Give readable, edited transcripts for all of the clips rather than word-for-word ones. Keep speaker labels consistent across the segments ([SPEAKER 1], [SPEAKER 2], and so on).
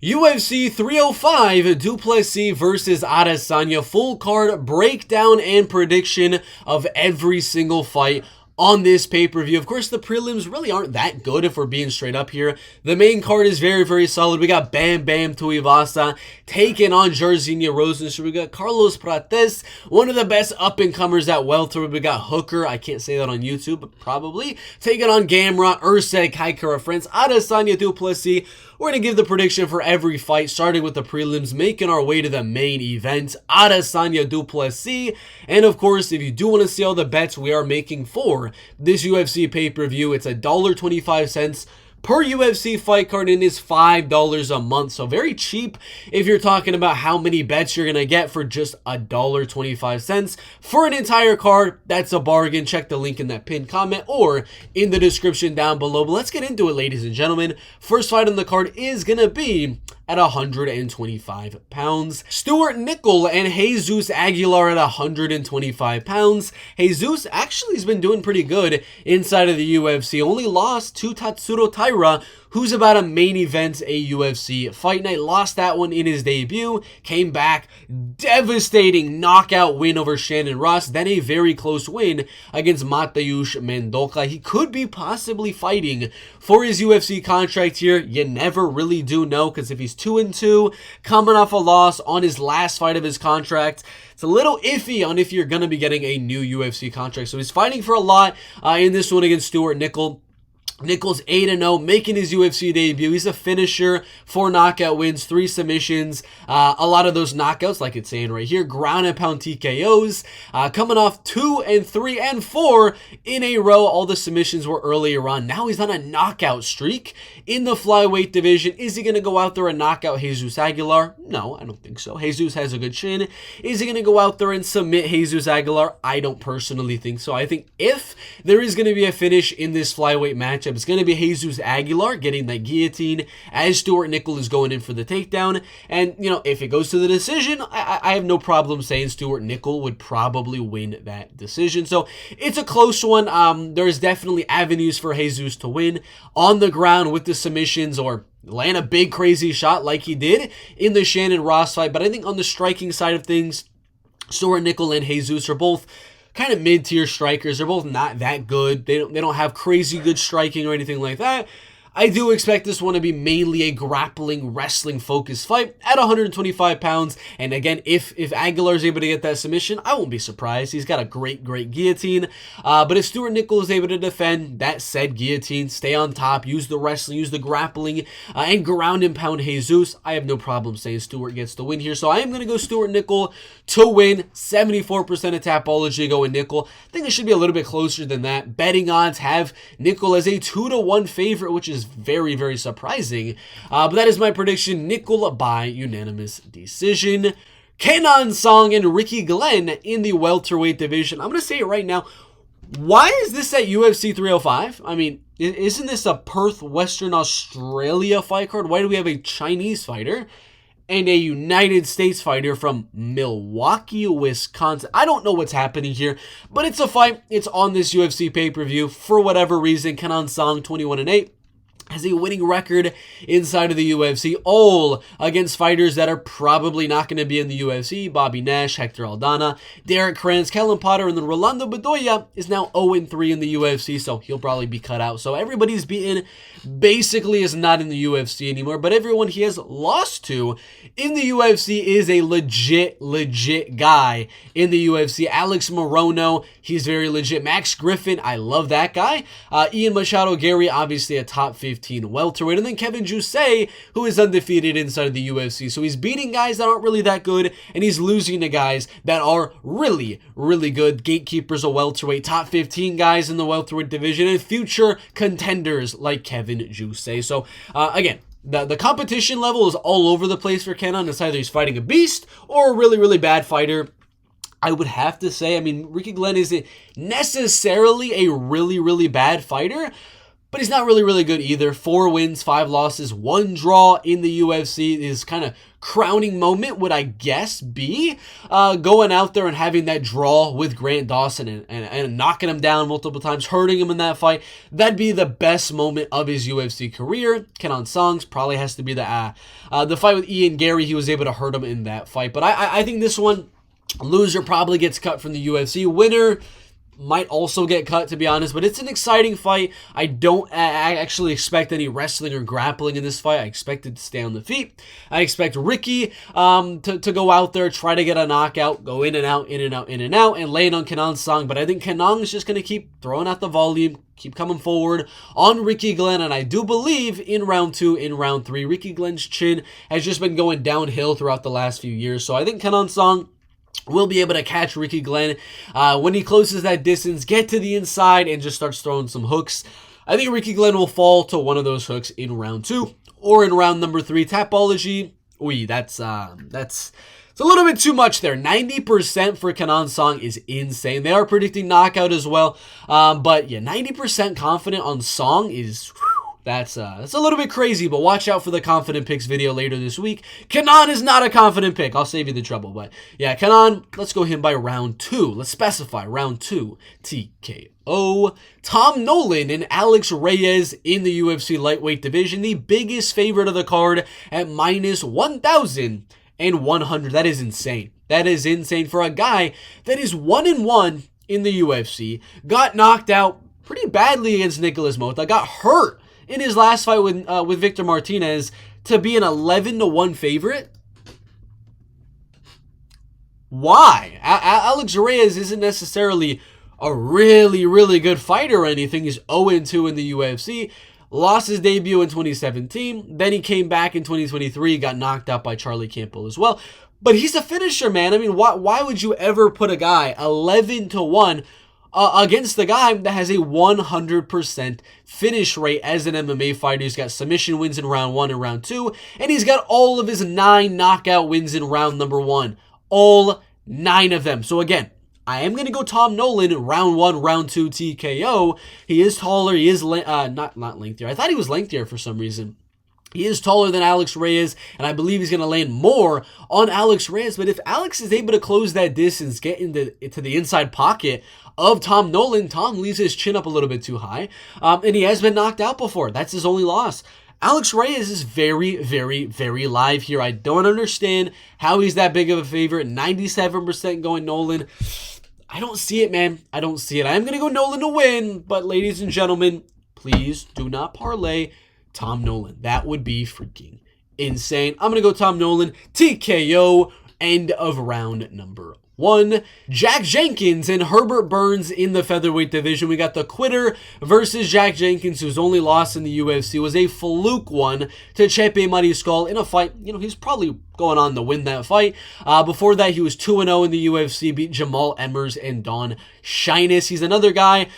[SPEAKER 1] UFC 305, Du Plessis versus Adesanya, full card breakdown and prediction of every single fight on this pay-per-view. Of course, the prelims really aren't that good if we're being straight up here. The main card is very, very solid. We got Bam Bam Tuivasa taking on Jairzinho Rozenstruik. We got Carlos Prates, one of the best up-and-comers at welter. We got Hooker, I can't say that on YouTube, but probably, taking on Gamrot, Erceg, Kaikara France, Adesanya, Du Plessis. We're going to give the prediction for every fight, starting with the prelims, making our way to the main event, Adesanya, Du Plessis. And of course, if you do want to see all the bets we are making for this UFC pay-per-view, it's $1.25 per UFC fight card, and is $5 a month. So very cheap if you're talking about how many bets you're going to get for just $1.25 for an entire card. That's a bargain. Check the link in that pinned comment or in the description down below. But let's get into it, ladies and gentlemen. First fight on the card is going to be at 125 pounds. Stewart Nicoll and Jesus Aguilar at 125 pounds. Jesus actually has been doing pretty good inside of the UFC. Only lost to Tatsuro Taira, who's about a main event a UFC fight night. Lost that one in his debut. Came back, devastating knockout win over Shannon Ross. Then a very close win against Mateusz Mendoza. He could be possibly fighting for his UFC contract here. You never really do know, because if he's 2-2, coming off a loss on his last fight of his contract, it's a little iffy on if you're going to be getting a new UFC contract. So he's fighting for a lot in this one against Stewart Nicoll. Nicoll's 8-0, making his UFC debut. He's a finisher, 4 knockout wins, 3 submissions. A lot of those knockouts, like it's saying right here, ground and pound TKOs. Coming off 2 and 3 and 4 in a row. All the submissions were earlier on. Now he's on a knockout streak in the flyweight division. Is he going to go out there and knock out Jesus Aguilar? No, I don't think so. Jesus has a good chin. Is he going to go out there and submit Jesus Aguilar? I don't personally think so. I think if there is going to be a finish in this flyweight match, it's going to be Jesus Aguilar getting that guillotine as Stewart Nicoll is going in for the takedown. And, you know, if it goes to the decision, I have no problem saying Stewart Nicoll would probably win that decision. So it's a close one. There's definitely avenues for Jesus to win on the ground with the submissions, or land a big crazy shot like he did in the Shannon Ross fight. But I think on the striking side of things, Stewart Nicoll and Jesus are both kind of mid-tier strikers. They're both not that good. They don't have crazy good striking or anything like that. I do expect this one to be mainly a grappling, wrestling-focused fight at 125 pounds. And again, if Aguilar is able to get that submission, I won't be surprised. He's got a great guillotine. But if Stewart Nicoll is able to defend that said guillotine, stay on top, use the wrestling, use the grappling, and ground and pound Jesus, I have no problem saying Stewart gets the win here. So I am going to go Stewart Nicoll to win. 74% of Tapology going Nicoll. I think it should be a little bit closer than that. Betting odds have Nicoll as a 2-1 favorite, which is very, very surprising. But that is my prediction. Nicoll by unanimous decision. Kenan Song and Ricky Glenn in the welterweight division. I'm going to say it right now. Why is this at UFC 305? I mean, isn't this a Perth, Western Australia fight card? Why do we have a Chinese fighter and a United States fighter from Milwaukee, Wisconsin? I don't know what's happening here, but it's a fight. It's on this UFC pay-per-view. For whatever reason, Kenan Song, 21-8. has a winning record inside of the UFC, all against fighters that are probably not going to be in the UFC. Bobby Nash, Hector Aldana, Derek Kranz, Kellen Potter, and then Rolando Bedoya is now 0-3 in the UFC, so he'll probably be cut out. So everybody's beaten basically is not in the UFC anymore, but everyone he has lost to in the UFC is a legit guy in the UFC. Alex Morono, he's very legit. Max Griffin, I love that guy. Ian Machado Gary, obviously a top 15 welterweight. And then Kevin Jusay, who is undefeated inside of the UFC. So he's beating guys that aren't really that good, and he's losing to guys that are really good. Gatekeepers of welterweight, top 15 guys in the welterweight division, and future contenders like Kevin Jusay. So again, the competition level is all over the place for Kenan. It's either he's fighting a beast or a really bad fighter. I would have to say, I mean, Ricky Glenn isn't necessarily a really bad fighter, but he's not really good either. 4 wins, 5 losses, 1 draw in the UFC. His kind of crowning moment would, I guess, be going out there and having that draw with Grant Dawson and knocking him down multiple times, hurting him in that fight. That'd be the best moment of his UFC career. Kenan Song's probably has to be the fight with Ian Gary. He was able to hurt him in that fight. But I think this one, loser probably gets cut from the UFC. Winner might also get cut, to be honest, but it's an exciting fight. I don't actually expect any wrestling or grappling in this fight. I expect it to stay on the feet. I expect Ricky to go out there, try to get a knockout, go in and out, in and out, in and out, and lay it on Kenan Song. But I think Kenan is just going to keep throwing out the volume, keep coming forward on Ricky Glenn, and I do believe in round 2, in round 3, Ricky Glenn's chin has just been going downhill throughout the last few years. So I think Kenan Song will be able to catch Ricky Glenn when he closes that distance, get to the inside, and just starts throwing some hooks. I think Ricky Glenn will fall to one of those hooks in round 2 or in round number 3. Tapology, that's it's a little bit too much there. 90% for Kenan Song is insane. They are predicting knockout as well, but yeah, 90% confident on Song is... That's a little bit crazy, but watch out for the confident picks video later this week. Kenan is not a confident pick. I'll save you the trouble. But yeah, Kenan, let's go him by round 2. Let's specify round 2 TKO. Tom Nolan and Alex Reyes in the UFC lightweight division. The biggest favorite of the card at minus 1,100. That is insane. That is insane for a guy that is 1-1 in the UFC. Got knocked out pretty badly against Nicolas Mota. Got hurt in his last fight with Victor Martinez to be an 11-1 favorite. Why? Alex Reyes isn't necessarily a really good fighter or anything. He's 0-2 in the UFC. Lost his debut in 2017. Then he came back in 2023. Got knocked out by Charlie Campbell as well. But he's a finisher, man. I mean, why would you ever put a guy 11-1 against the guy that has a 100% finish rate as an MMA fighter? He's got submission wins in round 1 and round 2, and he's got all of his 9 knockout wins in round number 1. All 9 of them. So again, I am going to go Tom Nolan in round 1, round 2 TKO. He is taller. He is not lengthier. I thought he was lengthier for some reason. He is taller than Alex Reyes, and I believe he's going to land more on Alex Reyes. But if Alex is able to close that distance, get into the inside pocket of Tom Nolan, Tom leaves his chin up a little bit too high, and he has been knocked out before. That's his only loss. Alex Reyes is very live here. I don't understand how he's that big of a favorite. 97% going Nolan. I don't see it, man. I don't see it. I am going to go Nolan to win, but ladies and gentlemen, please do not parlay Tom Nolan. That would be freaking insane. I'm going to go Tom Nolan, TKO, end of round number 1. Jack Jenkins and Herbert Burns in the featherweight division. We got the quitter versus Jack Jenkins, whose only loss in the UFC was a fluke one to Chepe Mariscal in a fight. He's probably going on to win that fight. Before that, he was 2-0 in the UFC, beat Jamal Emmers and Don Shyness. He's another guy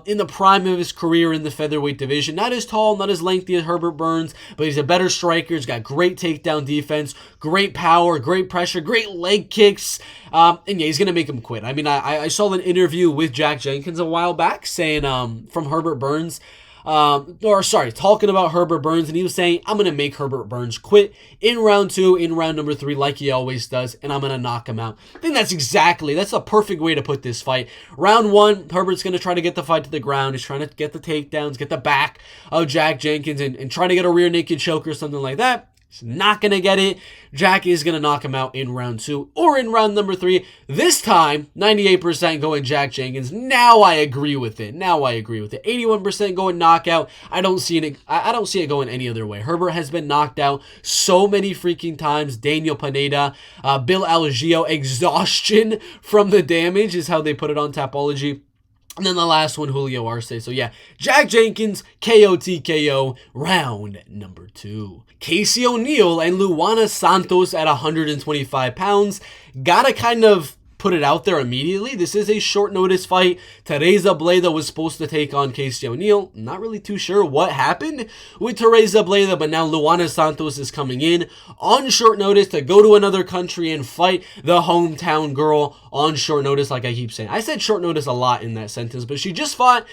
[SPEAKER 1] in the prime of his career in the featherweight division. Not as tall, not as lengthy as Herbert Burns, but he's a better striker. He's got great takedown defense, great power, great pressure, great leg kicks. And yeah, he's going to make him quit. I mean, I saw an interview with Jack Jenkins a while back saying from Herbert Burns, talking about Herbert Burns, and he was saying, I'm going to make Herbert Burns quit in round 2, in round number 3, like he always does, and I'm going to knock him out. I think that's the perfect way to put this fight. Round 1, Herbert's going to try to get the fight to the ground. He's trying to get the takedowns, get the back of Jack Jenkins, and try to get a rear naked choke or something like that. He's not going to get it. Jack is going to knock him out in round 2 or in round number 3. This time, 98% going Jack Jenkins. Now I agree with it. 81% going knockout. I don't see it going any other way. Herbert has been knocked out so many freaking times. Daniel Pineda, Bill Algeo, exhaustion from the damage is how they put it on Tapology. And then the last one, Julio Arce. So yeah, Jack Jenkins, KO TKO, round number 2. Casey O'Neill and Luana Santos at 125 pounds. Gotta kind of put it out there immediately. This is a short notice fight. Teresa Bleda was supposed to take on Casey O'Neill. Not really too sure what happened with Teresa Bleda, but now Luana Santos is coming in on short notice to go to another country and fight the hometown girl on short notice, like I keep saying. I said short notice a lot in that sentence, but she just fought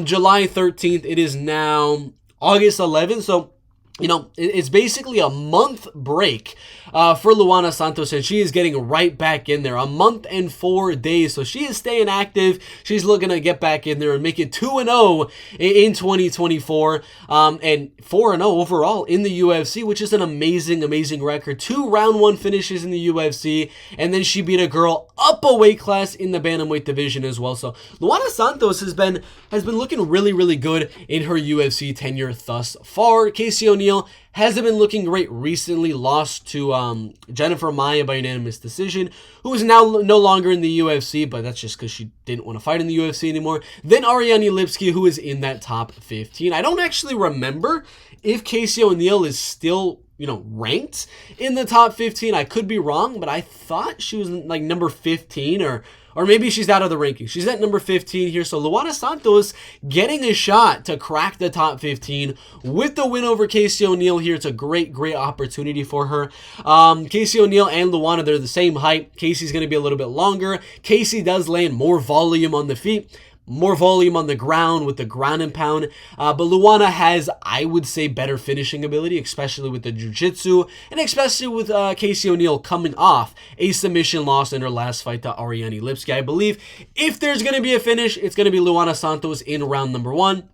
[SPEAKER 1] July 13th. It is now August 11th, so you know, it's basically a month break for Luana Santos, and she is getting right back in there. A month and 4 days, so she is staying active. She's looking to get back in there and make it 2-0 in 2024, and 4-0 overall in the UFC, which is an amazing, amazing record. 2 round 1 finishes in the UFC, and then she beat a girl up a weight class in the bantamweight division as well. So Luana Santos has been looking really, really good in her UFC tenure thus far. Casey O'Neill hasn't been looking great recently. Lost to Jennifer Maia by unanimous decision, who is now no longer in the UFC, but that's just because she didn't want to fight in the UFC anymore. Then Ariane Lipski, who is in that top 15. I don't actually remember if Casey O'Neill is still, you know, ranked in the top 15. I could be wrong, but I thought she was like number 15, or maybe she's out of the ranking. She's at number 15 here. So Luana Santos getting a shot to crack the top 15 with the win over Casey O'Neill here. It's a great, great opportunity for her. Casey O'Neill and Luana, they're the same height. Casey's going to be a little bit longer. Casey does land more volume on the feet, more volume on the ground with the ground and pound, but Luana has, I would say, better finishing ability, especially with the jiu-jitsu, and especially with Casey O'Neill coming off a submission loss in her last fight to Ariane Lipski. I believe if there's going to be a finish, it's going to be Luana Santos in round number 1.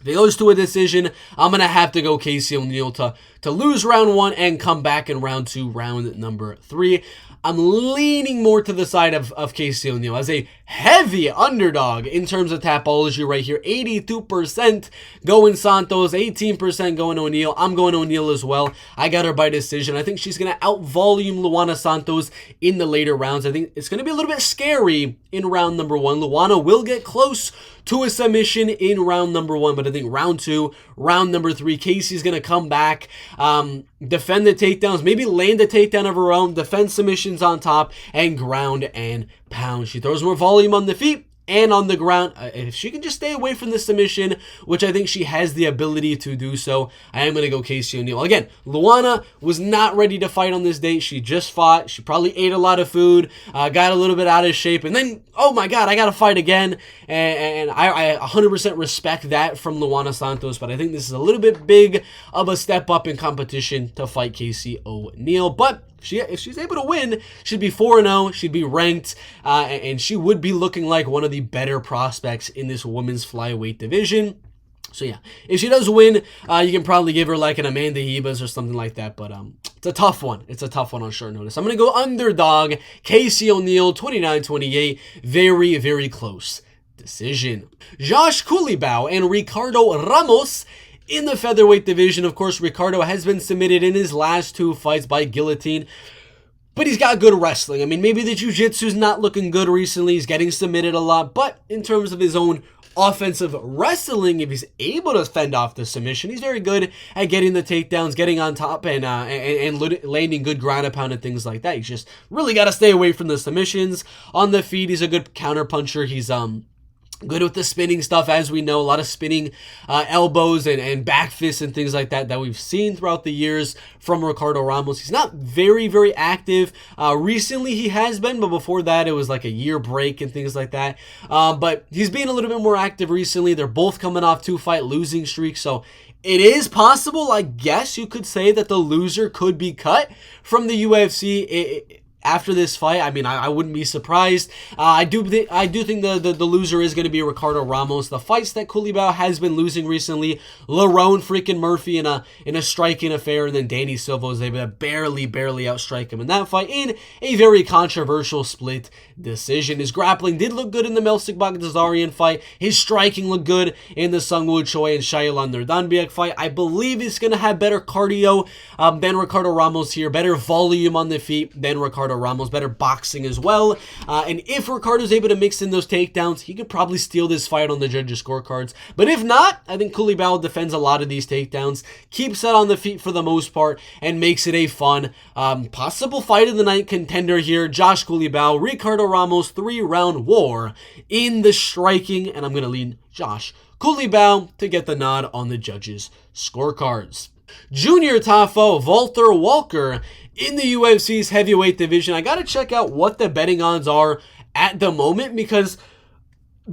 [SPEAKER 1] If it goes to a decision, I'm going to have to go Casey O'Neill to lose round 1 and come back in round 2, round number 3. I'm leaning more to the side of Casey O'Neill as a heavy underdog in terms of Tapology right here. 82% going Santos, 18% going O'Neill. I'm going O'Neill as well. I got her by decision. I think she's going to out-volume Luana Santos in the later rounds. I think it's going to be a little bit scary in round number 1. Luana will get close to a submission in round number 1, but I think round 2, round number 3, Casey's going to come back, defend the takedowns, maybe land a takedown of her own, defend submissions on top, and ground and pound. She throws more volume on the feet and on the ground. If she can just stay away from the submission, which I think she has the ability to do so, I am going to go Casey O'Neill. Again, Luana was not ready to fight on this date. She just fought. She probably ate a lot of food, got a little bit out of shape, and then, oh my God, I got to fight again. And I 100% respect that from Luana Santos, but I think this is a little bit big of a step up in competition to fight Casey O'Neill. But if she's able to win, she'd be 4-0, she'd be ranked, and she would be looking like one of the better prospects in this women's flyweight division. So yeah, if she does win, you can probably give her like an Amanda Hebas or something like that, but it's a tough one. It's a tough one on short notice. I'm going to go underdog, Casey O'Neill, 29-28, very, very close decision. Josh Culibao and Ricardo Ramos in the featherweight division. Of course, Ricardo has been submitted in his last 2 fights by guillotine, but he's got good wrestling. I mean, maybe the jiu-jitsu's not looking good recently. He's getting submitted a lot, but in terms of his own offensive wrestling, if he's able to fend off the submission, he's very good at getting the takedowns, getting on top, and landing good ground and pound and things like that. He's just really got to stay away from the submissions. On the feet, he's a good counter puncher. He's good with the spinning stuff, as we know, a lot of spinning elbows and back fists and things like that we've seen throughout the years from Ricardo Ramos. He's not very, very active. Recently he has been, but before that it was like a year break and things like that. But he's being a little bit more active recently. They're both coming off 2-fight losing streaks, so it is possible, I guess you could say, that the loser could be cut from the UFC after this fight. I mean, I wouldn't be surprised. I do think the loser is going to be Ricardo Ramos. The fights that Culibao has been losing recently, Lerone freaking Murphy in a striking affair, and then Danny Silva was able to barely outstrike him in that fight in a very controversial split decision. His grappling did look good in the Melsik Baghdasaryan fight. His striking looked good in the Sungwoo Choi and Shaolan Nurdanbiak fight. I believe he's going to have better cardio than Ricardo Ramos here, better volume on the feet than Ricardo Ricardo Ramos, better boxing as well. And if Ricardo's able to mix in those takedowns, he could probably steal this fight on the judges' scorecards. But if not, I think Culibao defends a lot of these takedowns, keeps it on the feet for the most part, and makes it a fun, possible fight of the night contender here. Josh Culibao, Ricardo Ramos, 3-round war in the striking, and I'm going to lean Josh Culibao to get the nod on the judges' scorecards. Junior Tafa, Valter Walker in the UFC's heavyweight division. I got to check out what the betting odds are at the moment, because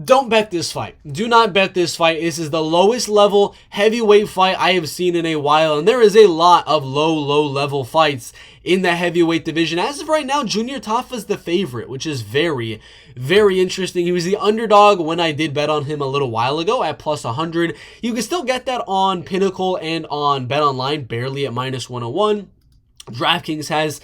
[SPEAKER 1] don't bet this fight. Do not bet this fight. This is the lowest level heavyweight fight I have seen in a while, and there is a lot of low level fights in the heavyweight division. As of right now, Junior Tafa is the favorite, which is very, very interesting. He was the underdog when I did bet on him a little while ago at plus 100. You can still get that on Pinnacle and on BetOnline, barely at minus 101. DraftKings has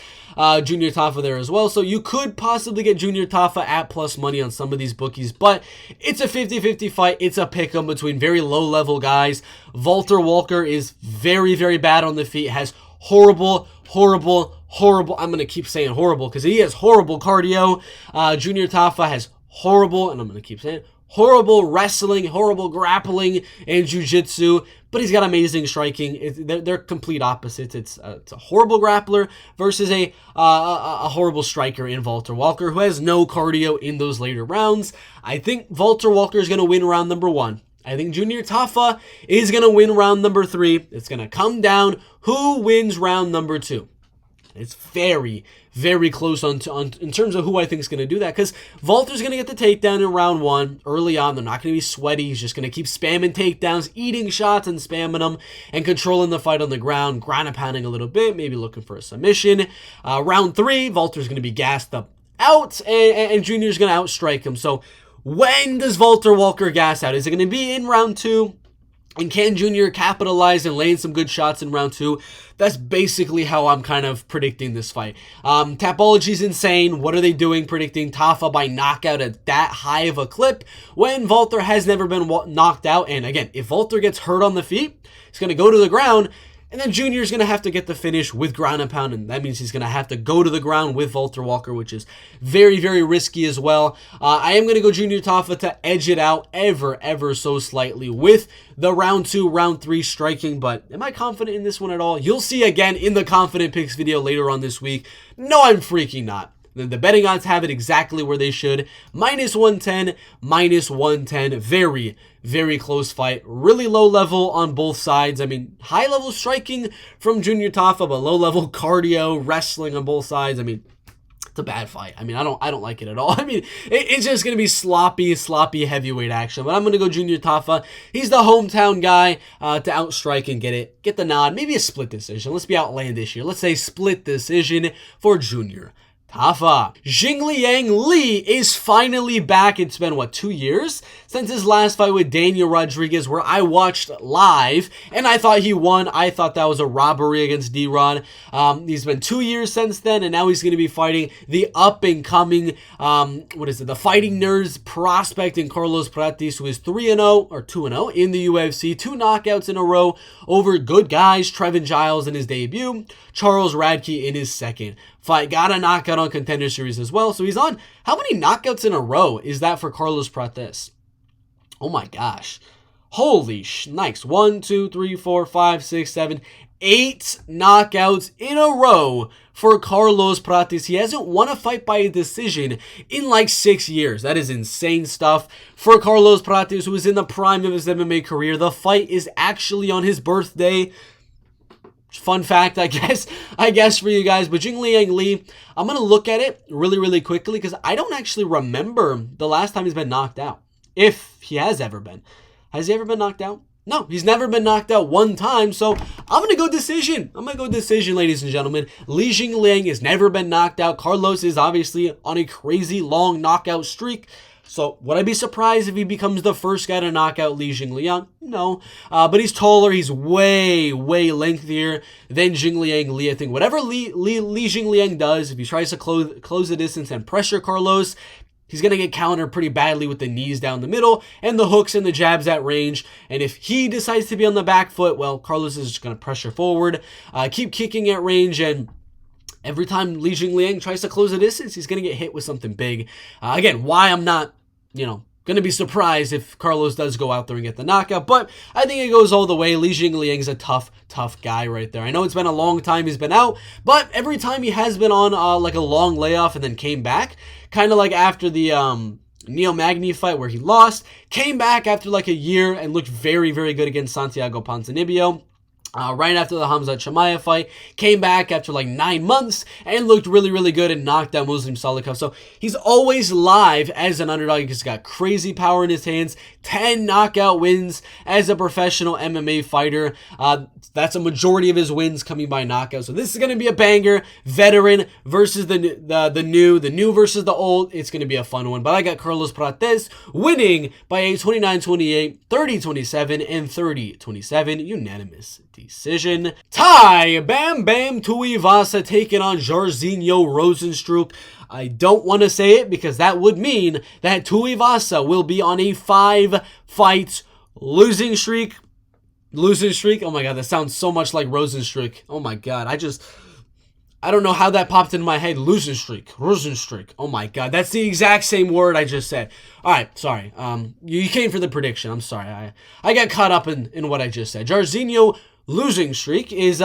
[SPEAKER 1] Junior Tafa there as well, so you could possibly get Junior Tafa at plus money on some of these bookies, but it's a 50-50 fight. It's a pick-em between very low-level guys. Valter Walker is very, very bad on the feet, has horrible, I'm going to keep saying horrible because he has horrible cardio. Junior Tafa has horrible, and I'm going to keep saying horrible wrestling, horrible grappling, and jiu-jitsu, but he's got amazing striking. They're complete opposites. It's a horrible grappler versus a horrible striker in Valter Walker, who has no cardio in those later rounds. I think Valter Walker is going to win round number 1. I think Junior Tafa is going to win round number 3. It's going to come down who wins round number 2. It's very, very close in terms of who I think is going to do that, because Valter's going to get the takedown in round 1 early on. They're not going to be sweaty. He's just going to keep spamming takedowns, eating shots and spamming them, and controlling the fight on the ground, ground and pounding a little bit, maybe looking for a submission. Round 3, Valter's going to be gassed up out, and Junior's going to outstrike him. So when does Valter Walker gas out? Is it going to be in round 2? And can Junior capitalize and lay in some good shots in round 2? That's basically how I'm kind of predicting this fight. Tapology's insane. What are they doing predicting Tafa by knockout at that high of a clip when Valter has never been knocked out? And again, if Valter gets hurt on the feet, he's going to go to the ground, and then Junior's going to have to get the finish with ground and pound, and that means he's going to have to go to the ground with Valter Walker, which is very, very risky as well. I am going to go Junior Tafa to edge it out ever so slightly with the round 2, round 3 striking, but am I confident in this one at all? You'll see again in the Confident Picks video later on this week. No, I'm freaking not. The betting odds have it exactly where they should. Minus 110, minus 110. Very, very close fight. Really low level on both sides. I mean, high level striking from Junior Tafa, but low level cardio, wrestling on both sides. I mean, it's a bad fight. I mean, I don't like it at all. I mean, it's just going to be sloppy heavyweight action. But I'm going to go Junior Tafa. He's the hometown guy to outstrike and get the nod. Maybe a split decision. Let's be outlandish here. Let's say split decision for Junior Tafa. Jingliang Li is finally back. It's been, 2 years since his last fight with Daniel Rodriguez, where I watched live, and I thought he won. I thought that was a robbery against D-Rod. He's been 2 years since then, and now he's going to be fighting the up-and-coming, the Fighting Nerds prospect in Carlos Prates, who is 3-0, or 2-0 in the UFC. 2 knockouts in a row over good guys, Trevin Giles in his debut, Charles Radke in his second fight. Got a knockout on Contender Series as well. So he's on, how many knockouts in a row is that for Carlos Prates? Oh my gosh. Holy shnikes. 1, 2, 3, 4, 5, 6, 7, 8 knockouts in a row for Carlos Prates. He hasn't won a fight by a decision in like 6 years. That is insane stuff for Carlos Prates, who is in the prime of his MMA career. The fight is actually on his birthday. Fun fact, I guess for you guys. But Jingliang Li, I'm going to look at it really quickly because I don't actually remember the last time he's been knocked out. If he has ever been. Has he ever been knocked out? No, he's never been knocked out one time. So I'm going to go decision. Ladies and gentlemen. Li Jingliang has never been knocked out. Carlos is obviously on a crazy long knockout streak. So would I be surprised if he becomes the first guy to knock out Li Jingliang? No. But he's taller. He's way lengthier than Jingliang Li. I think whatever Li Jingliang does, if he tries to close the distance and pressure Carlos, he's going to get countered pretty badly with the knees down the middle and the hooks and the jabs at range. And if he decides to be on the back foot, well, Carlos is just going to pressure forward, keep kicking at range, and every time Li Jingliang tries to close the distance, he's going to get hit with something big. Again, why I'm not, going to be surprised if Carlos does go out there and get the knockout, but I think it goes all the way. Li Jingliang's a tough guy right there. I know it's been a long time he's been out, but every time he has been on like a long layoff and then came back, kind of like after the Neil Magny fight where he lost, came back after like a year and looked very, very good against Santiago Ponzinibbio. Right after the Hamza Chimaev fight, came back after like 9 months and looked really, really good and knocked down Muslim Salikov. So he's always live as an underdog. He's got crazy power in his hands, 10 knockout wins as a professional MMA fighter. That's a majority of his wins coming by knockout. So this is going to be a banger. Veteran versus the new versus the old. It's going to be a fun one. But I got Carlos Prates winning by a 29-28, 30-27, and 30-27 unanimous decision. Tai Bam Bam Tuivasa taking on Jairzinho Rozenstruik. I don't want to say it because that would mean that Tuivasa will be on a 5-fight losing streak. Oh my god, that sounds so much like Rozenstruik. Oh my god, I don't know how that popped into my head. Rozenstruik. Oh my god, that's the exact same word I just said. All right, sorry. You came for the prediction. I'm sorry. I got caught up in what I just said. Jairzinho losing streak is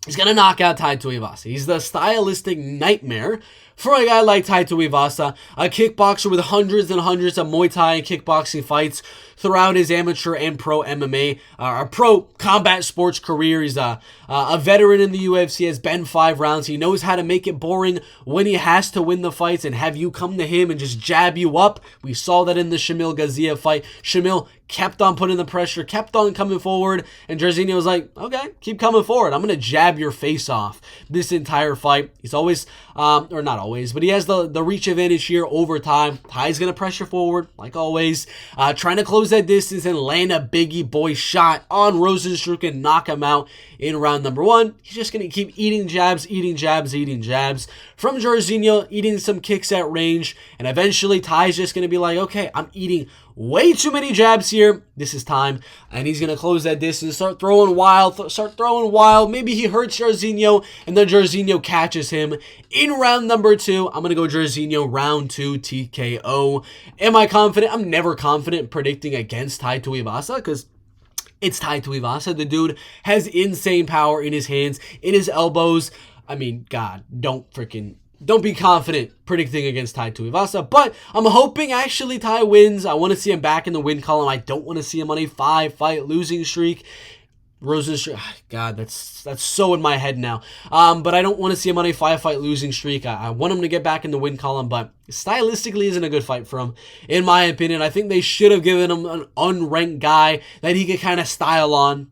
[SPEAKER 1] he's gonna knock out Tai Tuivasa. He's the stylistic nightmare for a guy like Tai Tuivasa, a kickboxer with hundreds and hundreds of Muay Thai and kickboxing fights throughout his amateur and pro MMA, or pro combat sports career. He's a veteran in the UFC, has been 5 rounds. He knows how to make it boring when he has to win the fights and have you come to him and just jab you up. We saw that in the Shamil Gazia fight. Shamil kept on putting the pressure, kept on coming forward, and Jairzinho was like, okay, keep coming forward. I'm going to jab your face off this entire fight. He's always, or not always, but he has the reach advantage here over time. Tai's going to pressure forward, like always, trying to close that distance and land a biggie boy shot on Rozenstruik and knock him out in round number 1. He's just going to keep eating jabs from Jairzinho, eating some kicks at range, and eventually Tai's just going to be like, okay, I'm eating way too many jabs here. This is time. And he's going to close that distance, start throwing wild. Maybe he hurts Jairzinho, and then Jairzinho catches him in round number 2. I'm going to go Jairzinho round 2 TKO. Am I confident? I'm never confident predicting against Tai Tuivasa because it's Tai Tuivasa. The dude has insane power in his hands, in his elbows. I mean, God, don't be confident predicting against Tai Tuivasa, but I'm hoping actually Tai wins. I want to see him back in the win column. I don't want to see him on a 5-fight losing streak. Rozenstruik, God, that's so in my head now. But I don't want to see him on a 5-fight losing streak. I want him to get back in the win column, but stylistically isn't a good fight for him, in my opinion. I think they should have given him an unranked guy that he could kind of style on.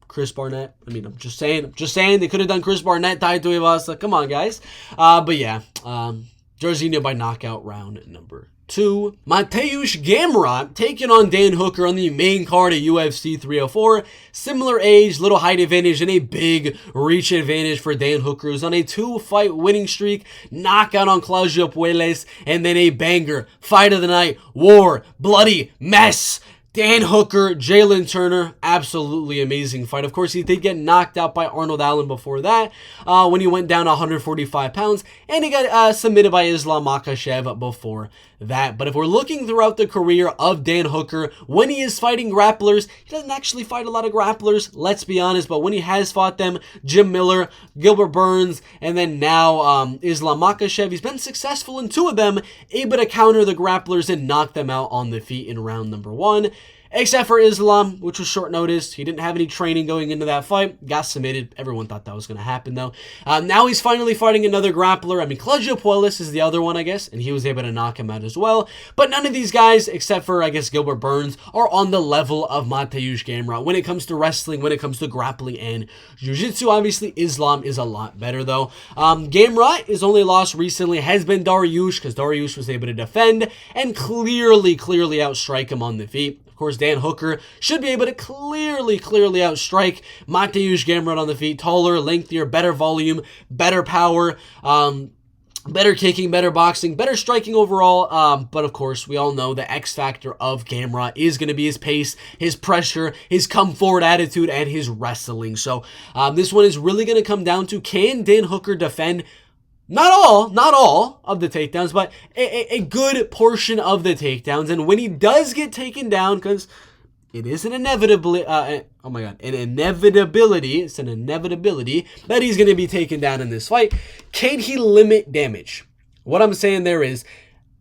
[SPEAKER 1] Chris Barnett. I mean, I'm just saying they could have done Chris Barnett, Tai Tuivasa. Come on, guys. But yeah, Jairzinho by knockout round number 2. Mateusz Gamrot taking on Dan Hooker on the main card of UFC 304. Similar age, little height advantage, and a big reach advantage for Dan Hooker, who's on a 2-fight winning streak, knockout on Claudio Puelles, and then a banger, fight of the night, war, bloody mess. Dan Hooker, Jalen Turner, absolutely amazing fight. Of course, he did get knocked out by Arnold Allen before that when he went down 145 pounds, and he got submitted by Islam Makhachev before that. But if we're looking throughout the career of Dan Hooker, when he is fighting grapplers, he doesn't actually fight a lot of grapplers, let's be honest, but when he has fought them, Jim Miller, Gilbert Burns, and then now Islam Makhachev, he's been successful in 2 of them, able to counter the grapplers and knock them out on the feet in round number 1. Except for Islam, which was short notice. He didn't have any training going into that fight. Got submitted. Everyone thought that was going to happen, though. Now he's finally fighting another grappler. I mean, Claudio Puelles is the other one, I guess, and he was able to knock him out as well. But none of these guys, except for, I guess, Gilbert Burns, are on the level of Mateusz Gamrot. When it comes to wrestling, when it comes to grappling and jiu-jitsu, obviously, Islam is a lot better, though. Gamrot, his only loss recently has been Dariush, because Dariush was able to defend and clearly outstrike him on the feet. Of course, Dan Hooker should be able to clearly outstrike Mateusz Gamrot on the feet. Taller, lengthier, better volume, better power. Better kicking, better boxing, better striking overall. But of course, we all know the X factor of Gamrot is going to be his pace, his pressure, his come forward attitude, and his wrestling. So this one is really going to come down to, can Dan Hooker defend not all of the takedowns, but a good portion of the takedowns. And when he does get taken down, because it is an inevitability, an inevitability. It's an inevitability that he's going to be taken down in this fight. Can he limit damage? What I'm saying there is,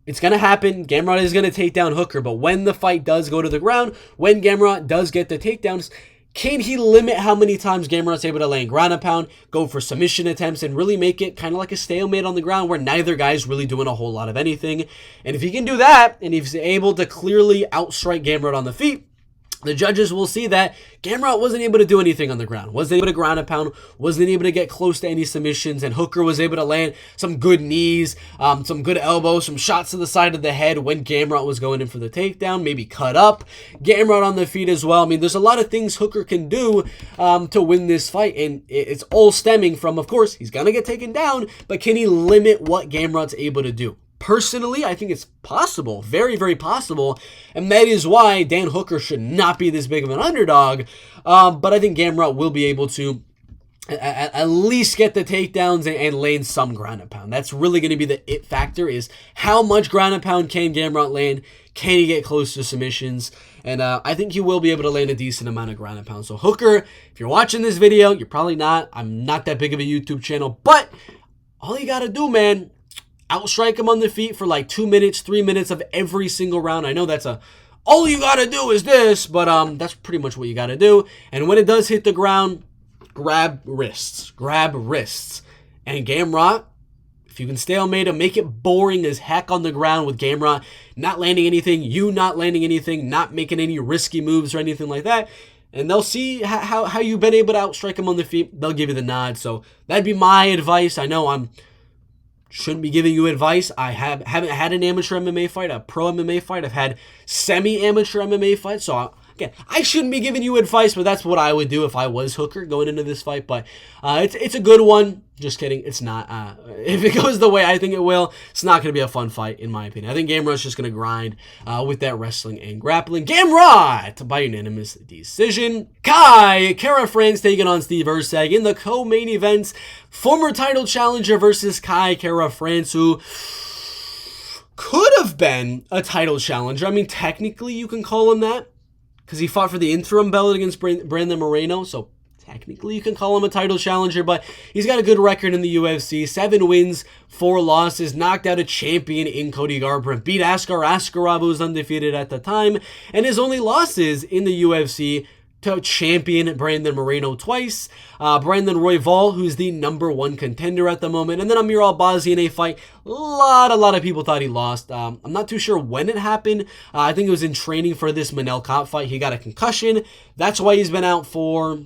[SPEAKER 1] it's going to happen. Gamrot is going to take down Hooker, but when the fight does go to the ground, when Gamrot does get the takedowns, can he limit how many times Gamrot's able to land ground and pound, go for submission attempts, and really make it kind of like a stalemate on the ground where neither guy's really doing a whole lot of anything? And if he can do that, and if he's able to clearly outstrike Gamrot on the feet, the judges will see that Gamrot wasn't able to do anything on the ground, wasn't able to ground and pound, wasn't able to get close to any submissions, and Hooker was able to land some good knees, some good elbows, some shots to the side of the head when Gamrot was going in for the takedown, maybe cut up Gamrot on the feet as well. I mean, there's a lot of things Hooker can do to win this fight, and it's all stemming from, of course, he's going to get taken down, but can he limit what Gamrot's able to do? Personally, I think it's possible, very, very possible, and that is why Dan Hooker should not be this big of an underdog, but I think Gamrot will be able to at least get the takedowns and land some ground and pound. That's really going to be the it factor, is how much ground and pound can Gamrot land? Can he get close to submissions? And I think he will be able to land a decent amount of ground and pound. So Hooker, if you're watching this video, you're probably not. I'm not that big of a YouTube channel, but all you got to do, man, outstrike him on the feet for like 2 minutes, 3 minutes of every single round. I know that's all you got to do is this, but that's pretty much what you got to do. And when it does hit the ground, grab wrists. And Gamrot, if you can stalemate him, make it boring as heck on the ground with Gamrot not landing anything, you not landing anything, not making any risky moves or anything like that, and they'll see how you've been able to outstrike him on the feet. They'll give you the nod. So that'd be my advice. I know shouldn't be giving you advice. I haven't had an amateur MMA fight, a pro MMA fight. I've had semi-amateur MMA fights. So again, I shouldn't be giving you advice, but that's what I would do if I was Hooker going into this fight. But it's a good one. Just kidding. It's not. If it goes the way I think it will, it's not going to be a fun fight, in my opinion. I think Gamrot's just going to grind with that wrestling and grappling. Gamrot by unanimous decision. Kara France taking on Steve Erceg in the co-main event. Former title challenger versus Kara France, who could have been a title challenger. I mean, technically you can call him that, because he fought for the interim belt against Brandon Moreno, so technically you can call him a title challenger, but he's got a good record in the UFC. 7 wins, 4 losses, knocked out a champion in Cody Garbrandt, beat Askar Askarov, who was undefeated at the time, and his only losses in the UFC to champion Brandon Moreno twice, Brandon Royval, who's the #1 contender at the moment, and then Amir Albazi in a fight a lot of people thought he lost. I'm not too sure when it happened. I think it was in training for this Manel Kape fight. He got a concussion. That's why he's been out for,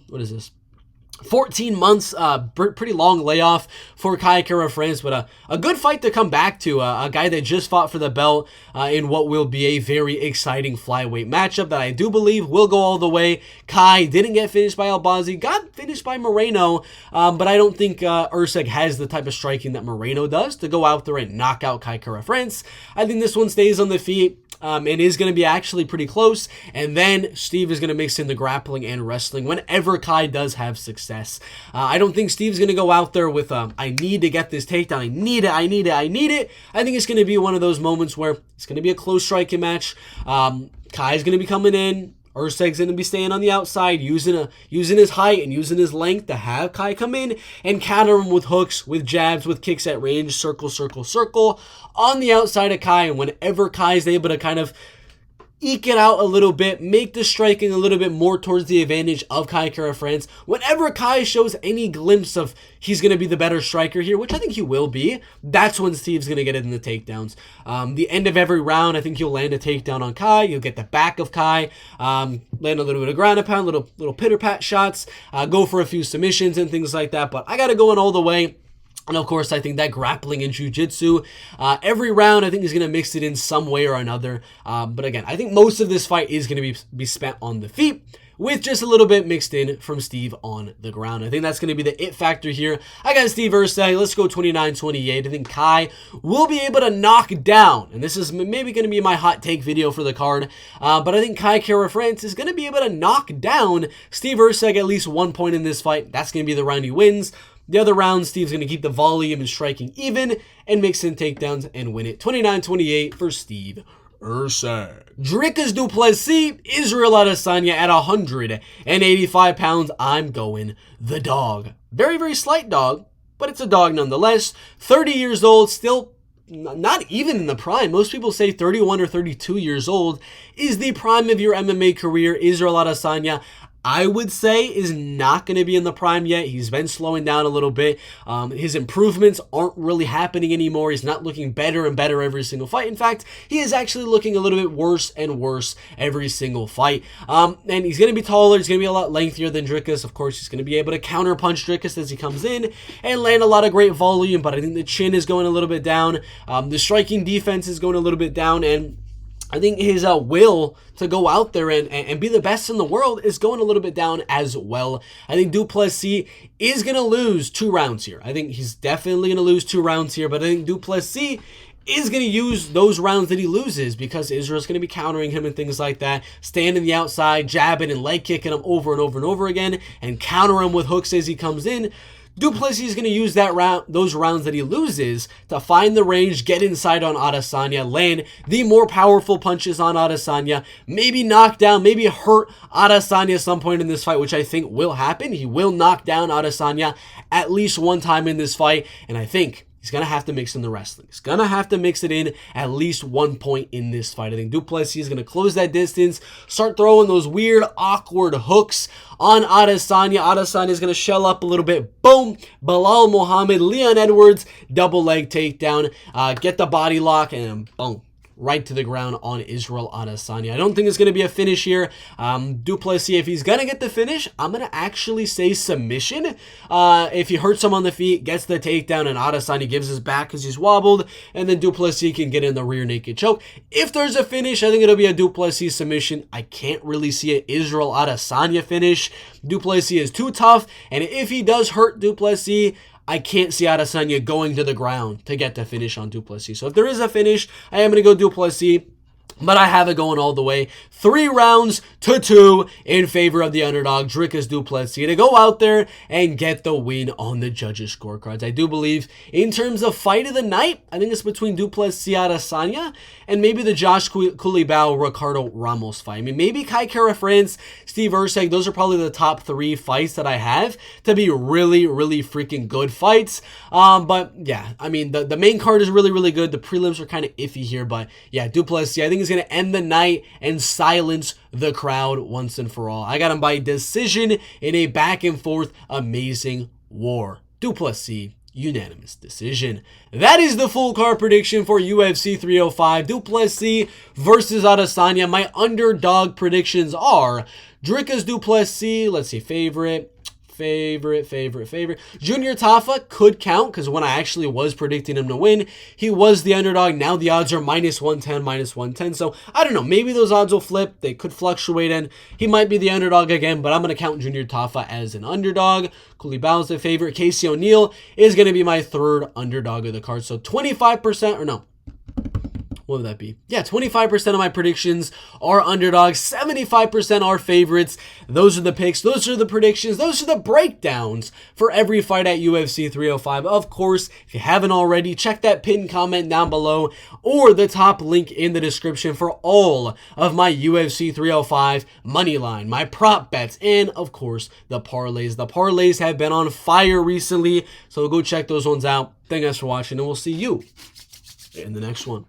[SPEAKER 1] 14 months, pretty long layoff for Kara France, but a good fight to come back to. A guy that just fought for the belt in what will be a very exciting flyweight matchup that I do believe will go all the way. Kai didn't get finished by Albazi, got finished by Moreno, but I don't think Erceg has the type of striking that Moreno does to go out there and knock out Kara France. I think this one stays on the feet. And is going to be actually pretty close, and then Steve is going to mix in the grappling and wrestling whenever Kai does have success. I don't think Steve's going to go out there with I need to get this takedown, I need it. I think it's going to be one of those moments where it's going to be a close striking match. Kai's going to be coming in, Erceg's going to be staying on the outside, using his height and using his length to have Kai come in and counter him with hooks, with jabs, with kicks at range, circle on the outside of Kai. And whenever Kai's able to kind of eke it out a little bit, make the striking a little bit more towards the advantage of Kara France, whenever Kai shows any glimpse of he's going to be the better striker here, which I think he will be, that's when Steve's going to get it in the takedowns. The end of every round, I think he'll land a takedown on Kai. You'll get the back of Kai, land a little bit of ground and pound, little pitter-pat shots, go for a few submissions and things like that. But I got to go in all the way. And of course, I think that grappling and jiu-jitsu, every round, I think he's going to mix it in some way or another. But again, I think most of this fight is going to be spent on the feet. with just a little bit mixed in from Steve on the ground. I think that's going to be the it factor here. I got Steve Erceg. Let's go 29-28. I think Kai will be able to knock down, and this is maybe going to be my hot take video for the card, but I think Kai Kara-France is going to be able to knock down Steve Erceg at least 1 point in this fight. That's going to be the round he wins. The other round, Steve's going to keep the volume and striking even and mix in takedowns and win it. 29-28 for Steve Erceg. Dricus du Plessis, Israel Adesanya at 185 pounds. I'm going the dog. Very, very slight dog, but it's a dog nonetheless. 30 years old, still not even in the prime. Most people say 31 or 32 years old is the prime of your MMA career. Israel Adesanya, I would say, is not going to be in the prime yet. He's been slowing down a little bit. His improvements aren't really happening anymore. He's not looking better and better every single fight. In fact, he is actually looking a little bit worse and worse every single fight. And he's going to be taller. He's going to be a lot lengthier than Dricus. Of course, he's going to be able to counterpunch Dricus as he comes in and land a lot of great volume, but I think the chin is going a little bit down. The striking defense is going a little bit down, and I think his will to go out there and be the best in the world is going a little bit down as well. I think du Plessis is going to lose 2 rounds here. I think he's definitely going to lose 2 rounds here, but I think du Plessis is going to use those rounds that he loses because Israel's going to be countering him and things like that, standing the outside, jabbing and leg kicking him over and over and over again, and counter him with hooks as he comes in. Du Plessis is going to use those rounds that he loses to find the range, get inside on Adesanya, land the more powerful punches on Adesanya, maybe knock down, maybe hurt Adesanya at some point in this fight, which I think will happen. He will knock down Adesanya at least 1 time in this fight, and I think he's going to have to mix in the wrestling. He's going to have to mix it in at least 1 point in this fight. I think du Plessis is going to close that distance, start throwing those weird, awkward hooks on Adesanya. Adesanya is going to shell up a little bit. Boom. Bilal Muhammad, Leon Edwards, double leg takedown. Get the body lock, and boom. Right to the ground on Israel Adesanya. I don't think it's going to be a finish here. Du Plessis, if he's going to get the finish, I'm going to actually say submission. If he hurts him on the feet, gets the takedown, and Adesanya gives his back because he's wobbled, and then du Plessis can get in the rear naked choke. If there's a finish, I think it'll be a du Plessis submission. I can't really see an Israel Adesanya finish. Du Plessis is too tough, and if he does hurt du Plessis, I can't see Adesanya going to the ground to get the finish on du Plessis. So if there is a finish, I am going to go du Plessis, but I have it going all the way. 3 rounds to 2 in favor of the underdog, Dricus du Plessis, to go out there and get the win on the judges' scorecards. I do believe in terms of fight of the night, I think it's between du Plessis Adesanya and maybe the Josh Culibao Ricardo Ramos fight. I mean, maybe Kai Kara-France, Steve Erceg, those are probably the top 3 fights that I have to be really, really freaking good fights. But yeah, I mean, the main card is really, really good. The prelims are kind of iffy here, but yeah, du Plessis, I think he's going to end the night and silence the crowd once and for all. I got him by decision in a back and forth amazing war. Du Plessis, unanimous decision. That is the full card prediction for UFC 305. Du Plessis versus Adesanya. My underdog predictions are Dricus du Plessis, let's see, favorite. Junior Tafa could count because when I actually was predicting him to win, he was the underdog. Now the odds are -110, -110. So I don't know. Maybe those odds will flip. They could fluctuate, and he might be the underdog again, but I'm going to count Junior Tafa as an underdog. Culibao is the favorite. Casey O'Neill is going to be my 3rd underdog of the card. So 25%, or no. What would that be? Yeah, 25% of my predictions are underdogs. 75% are favorites. Those are the picks. Those are the predictions. Those are the breakdowns for every fight at UFC 305. Of course, if you haven't already, check that pinned comment down below or the top link in the description for all of my UFC 305 money line, my prop bets, and of course, the parlays. The parlays have been on fire recently, so go check those ones out. Thank you guys for watching, and we'll see you in the next one.